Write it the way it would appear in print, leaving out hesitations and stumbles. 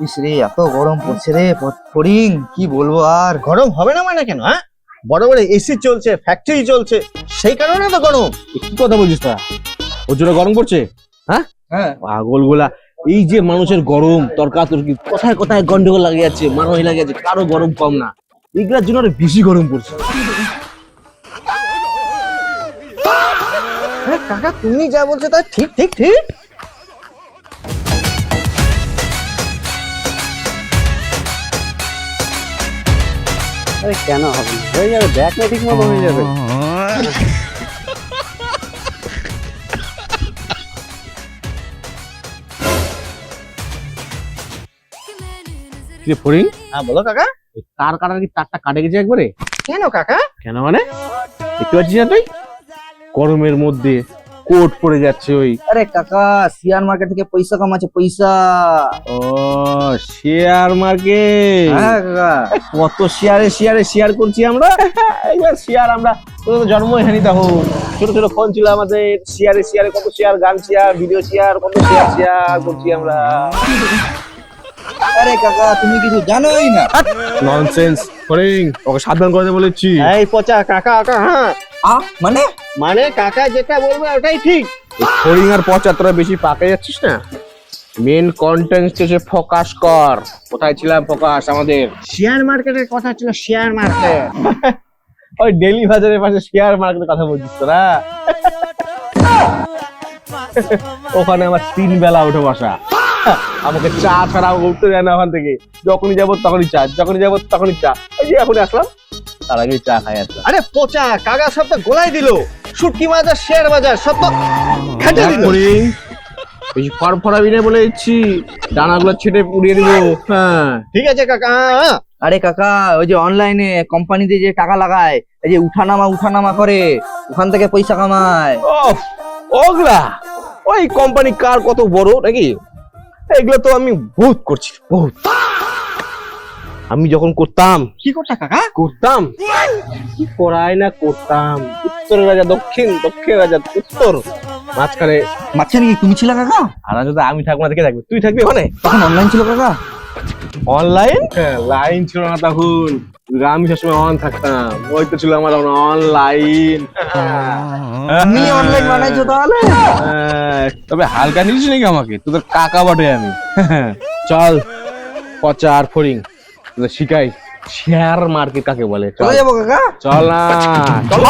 ইস রে, এত গরম পড়ছে রে ফড়িং, কি বলবো আর। গরম হবে না মানে কেন? হ্যাঁ, বড় বড় এসি চলছে, ফ্যাক্টরি চলছে, সেই কারণে তো গরম। কি কথা বলছিস তোরা? ওর জন্য গরম পড়ছে? হ্যাঁ হ্যাঁ, পাগল গোলা। এই যে মানুষের গরম তর্কাতর্কি, কোথায় কোথায় গন্ডগোল লাগে যাচ্ছে, মারামারি লাগে যাচ্ছে, কারো গরম কম না। এইগুলোর জন্য আরো বেশি গরম পড়ছে। হ্যাঁ কাকা, তুমি যা বলছো তা ঠিক ঠিক ঠিক। আরে কেন হবে না? হয়ে যাবে, দেখ না ঠিক মতো হয়ে যাবে। কি ফড়িং, হ্যাঁ বলো কাকা। তার কাটার কি তারটা কাটে গেছে একবারে? কেন কাকা? কেন মানে দেখতে পাচ্ছিস না তুই? গরমের মধ্যে কোট পরে যাচ্ছে ওই। আরে কাকা, শেয়ার মার্কেট থেকে পয়সা কামাচ্ছে, পয়সা। ও শেয়ার মার্কেট। হ্যাঁ কাকা, কত শেয়ার করছি আমরা। এইবার শেয়ার আমরা তো জন্মই হয়নি তখন। ছোট ছোট ফোন ছিল আমাদের, শেয়ারে কত শেয়ার, গান শেয়ার, ভিডিও শেয়ার, কত শেয়ার করছি আমরা। আরে কাকা তুমি কিছু জানোই না। ননসেন্স ফড়িং, ওকে সাবধান করে দে বলেছি। এই পচা কাকা কাকা, হ্যাঁ মানে মানে কাকা যেটা বলবে ওটাই ঠিক। ফড়িং আর পচা তোরা বেশি পাকে যাচ্ছিস না। মেন কন্টেন্ট হচ্ছে ফোকাস কর। কোথায় ছিলাম ফোকাস আমাদের? শেয়ার মার্কেটের কথা ছিল, শেয়ার মার্কেট। ওই ডেলি বাজারের পাশে শেয়ার মার্কেটের কথা বলছিস তোরা। ওখানে আমার 3 বেলা উঠে বসা। আমাকে চা ছাড়া আমাকে উঠতে দেয় না ওখান থেকে। যখনই যাবো তখনই চা, যখনই যাবো তখনই চা। ওই যে এখন আসলাম, তার আগে চা খাই আসলাম। আরে পচা কাকা, সব তো গোলাই দিল। শুটকি বাজার, শেয়ার বাজার সব তো খেটে দিল। ফড়িং, বেশি ফড়ফড়াবি না বলে দিচ্ছি, ডানাগুলো ছেটে উড়িয়ে দিব। হ্যাঁ ঠিক আছে কাকা, হ্যাঁ। আরে কাকা, ওই যে অনলাইনে কোম্পানিতে যে টাকা লাগায়, এই যে উঠানামা করে, ওখান থেকে পয়সা কামায়। ওগুলা ওই কোম্পানি কার কত বড় নাকি? এগুলো তো আমি বহুত করছি, বহুত। আমি যখন করতাম, কি করতা কাকা? করতাম কি করাই না করতাম। উত্তরের রাজা দক্ষিণ, দক্ষিণের রাজা উত্তর, মাঝখানে। মাঝখানে কি তুমি ছিল কাকা? আর যদি আমি থাকবো না, দেখে থাকবে? তুই থাকবি ওখানে? তখন অনলাইন ছিল কাকা? অনলাইন লাইন ছিল না তখন, আমি সবসময় অন থাকতাম। ওই তো ছিল আমার অনলাইন। তুমি অনলাইন বানাইছো তাহলে? তবে হালকা নিস নাকি আমাকে? তোদের কাকা বটে আমি। চল পচা আর ফড়িং, তোদের শিখাই শেয়ার মার্কেট কাকে বলে। চল কোথায় যাবো কাকা? চল না, চল।